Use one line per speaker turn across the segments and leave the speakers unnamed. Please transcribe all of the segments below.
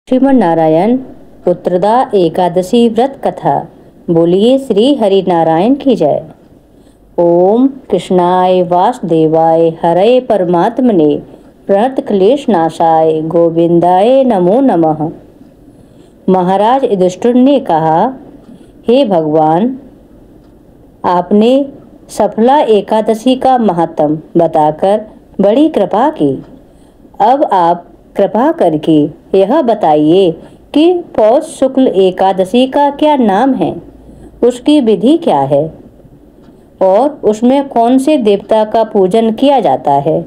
श्रीमन नारायण पुत्रदा एकादशी व्रत कथा। बोलिए श्री हरि नारायण की जय। ओम कृष्णाय वासुदेवाय हरे परमात्मने प्रणत क्लेश नाशाय गोविंदाय नमो नमः। महाराज युधिष्ठिर ने कहा, हे भगवान, आपने सफला एकादशी का महात्म बताकर बड़ी कृपा की। अब आप कृपा करके यह बताइए कि पौष शुक्ल एकादशी का क्या नाम है, उसकी विधि क्या है और उसमें कौन से देवता का पूजन किया जाता है।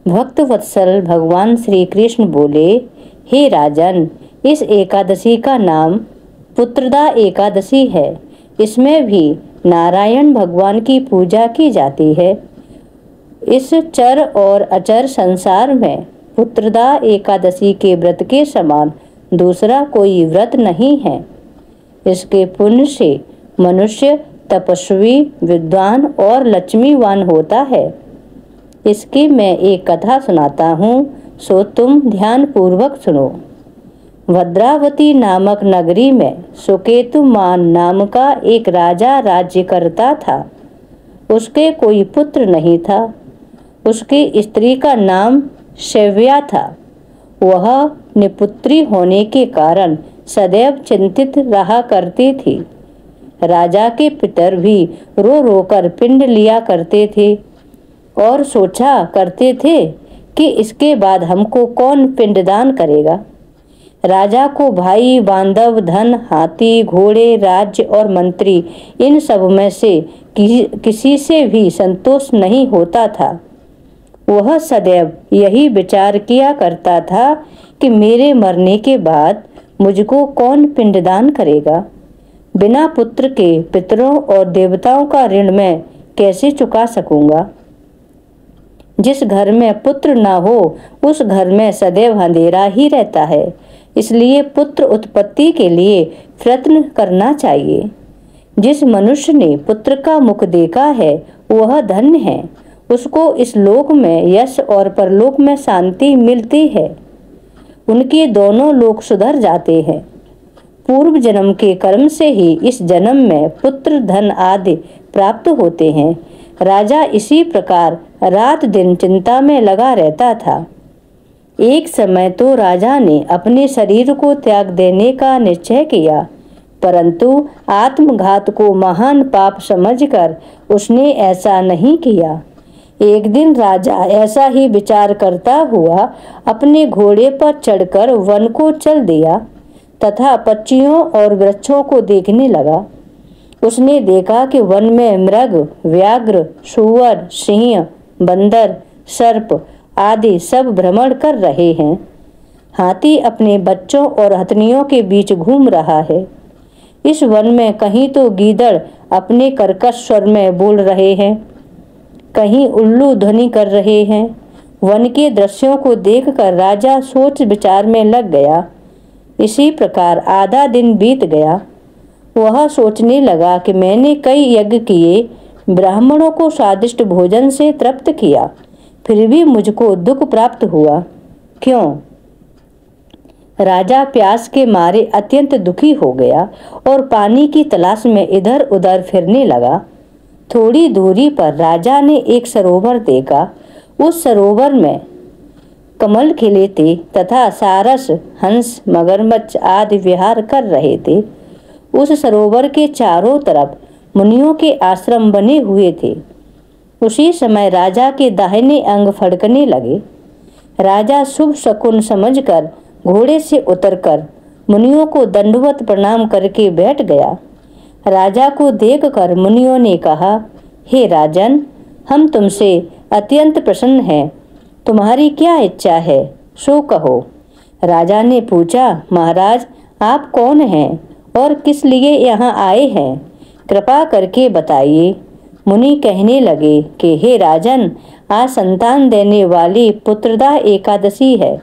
भक्त वत्सल भगवान श्री कृष्ण बोले, हे राजन, इस एकादशी का नाम पुत्रदा एकादशी है। इसमें भी नारायण भगवान की पूजा की जाती है। इस चर और अचर संसार में पुत्रदा एकादशी के व्रत के समान दूसरा कोई व्रत नहीं है। इसके पुण्य से मनुष्य तपस्वी, विद्वान और लक्ष्मीवान होता है। इसकी मैं एक कथा सुनाता हूँ, सो तुम ध्यान पूर्वक सुनो। भद्रावती नामक नगरी में सुकेतुमान नाम का एक राजा राज्य करता था। उसके कोई पुत्र नहीं था। उसकी स्त्री का नाम शैव्या था। वह निपुत्री होने के कारण सदैव चिंतित रहा करती थी। राजा के पितर भी रो रो कर पिंड लिया करते थे और सोचा करते थे कि इसके बाद हमको कौन पिंडदान करेगा। राजा को भाई, बांधव, धन, हाथी, घोड़े, राज्य और मंत्री, इन सब में से किसी से भी संतोष नहीं होता था। वह सदैव यही विचार किया करता था कि मेरे मरने के बाद मुझको कौन पिंडदान करेगा। बिना पुत्र के पितरों और देवताओं का ऋण मैं कैसे चुका सकूंगा। जिस घर में पुत्र ना हो उस घर में सदैव अंधेरा ही रहता है। इसलिए पुत्र उत्पत्ति के लिए प्रयत्न करना चाहिए। जिस मनुष्य ने पुत्र का मुख देखा है वह धन्य है। उसको इस लोक में यश और परलोक में शांति मिलती है। उनके दोनों लोक सुधर जाते हैं। पूर्व जन्म के कर्म से ही इस जन्म में पुत्र, धन आदि प्राप्त होते हैं। राजा इसी प्रकार रात दिन चिंता में लगा रहता था। एक समय तो राजा ने अपने शरीर को त्याग देने का निश्चय किया, परंतु आत्मघात को महान पाप समझकर उसने ऐसा नहीं किया। एक दिन राजा ऐसा ही विचार करता हुआ अपने घोड़े पर चढ़कर वन को चल दिया तथा पक्षियों और वृक्षों को देखने लगा। उसने देखा कि वन में मृग, व्याघ्र, सूअर, सिंह, बंदर, सर्प आदि सब भ्रमण कर रहे हैं। हाथी अपने बच्चों और हथनियों के बीच घूम रहा है। इस वन में कहीं तो गीदड़ अपने कर्कश स्वर में बोल रहे हैं, कहीं उल्लू ध्वनि कर रहे हैं। वन के दृश्यों को देखकर राजा सोच विचार में लग गया। इसी प्रकार आधा दिन बीत गया। वह सोचने लगा कि मैंने कई यज्ञ किए, ब्राह्मणों को स्वादिष्ट भोजन से तृप्त किया, फिर भी मुझको दुख प्राप्त हुआ। क्यों? राजा प्यास के मारे अत्यंत दुखी हो गया और पानी की तलाश में इधर उधर फिरने लगा। थोड़ी दूरी पर राजा ने एक सरोवर देखा। उस सरोवर में कमल खिले थे तथा सारस, हंस, मगरमच्छ आदि विहार कर रहे थे। उस सरोवर के चारों तरफ मुनियों के आश्रम बने हुए थे। उसी समय राजा के दाहिने अंग फड़कने लगे। राजा शुभ शकुन समझकर घोड़े से उतरकर मुनियों को दंडवत प्रणाम करके बैठ गया। राजा को देखकर मुनियों ने कहा, हे राजन, हम तुमसे अत्यंत प्रसन्न हैं। तुम्हारी क्या इच्छा है, सो कहो। राजा ने पूछा, महाराज, आप कौन हैं और किस लिए यहाँ आए हैं? कृपा करके बताइए। मुनि कहने लगे कि हे राजन, आज संतान देने वाली पुत्रदा एकादशी है।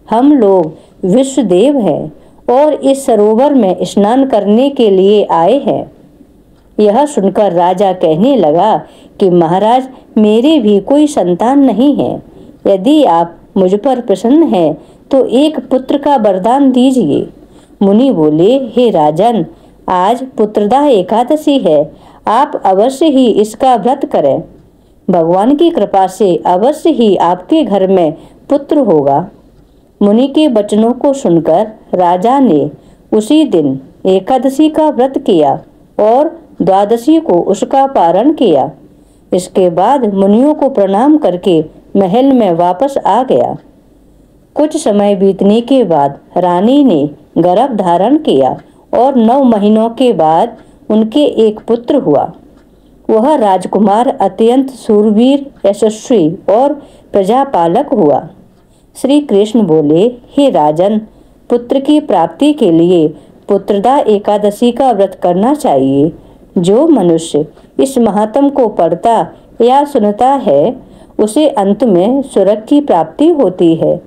हम लोग विश्वदेव हैं और इस सरोवर में स्नान करने के लिए आए हैं। यह सुनकर राजा कहने लगा कि महाराज, मेरे भी कोई संतान नहीं है। यदि आप मुझ पर प्रसन्न हैं तो एक पुत्र का वरदान दीजिए। मुनि बोले, हे राजन, आज पुत्रदा एकादशी है, आप अवश्य ही इसका व्रत करें। भगवान की कृपा से अवश्य ही आपके घर में पुत्र होगा। मुनि के वचनों को सुनकर राजा ने उसी दिन एकादशी का व्रत किया और द्वादशी को उसका पारण किया। इसके बाद मुनियों को प्रणाम करके महल में वापस आ गया। कुछ समय बीतने के बाद रानी ने गर्भ धारण किया और 9 महीनों के बाद उनके एक पुत्र हुआ। वह राजकुमार अत्यंत शूरवीर, यशस्वी और प्रजापालक हुआ। श्री कृष्ण बोले, हे राजन, पुत्र की प्राप्ति के लिए पुत्रदा एकादशी का व्रत करना चाहिए। जो मनुष्य इस महात्म को पढ़ता या सुनता है, उसे अंत में स्वर्ग की प्राप्ति होती है।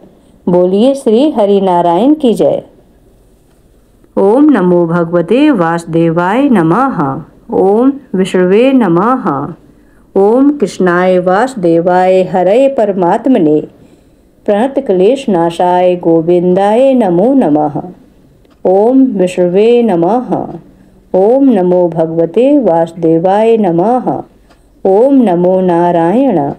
बोलिए श्री हरि नारायण की जय। ओम नमो भगवते वासुदेवाय नमः। ओम विष्णुवे नमः। ओम कृष्णाय वासुदेवाय हरे परमात्मने प्रणत क्लेश नाशाय गोविंदाय नमो नमः। ओम विष्णुवे नमः। ओम नमो भगवते वासुदेवाय नमः। ओम नमो नारायण।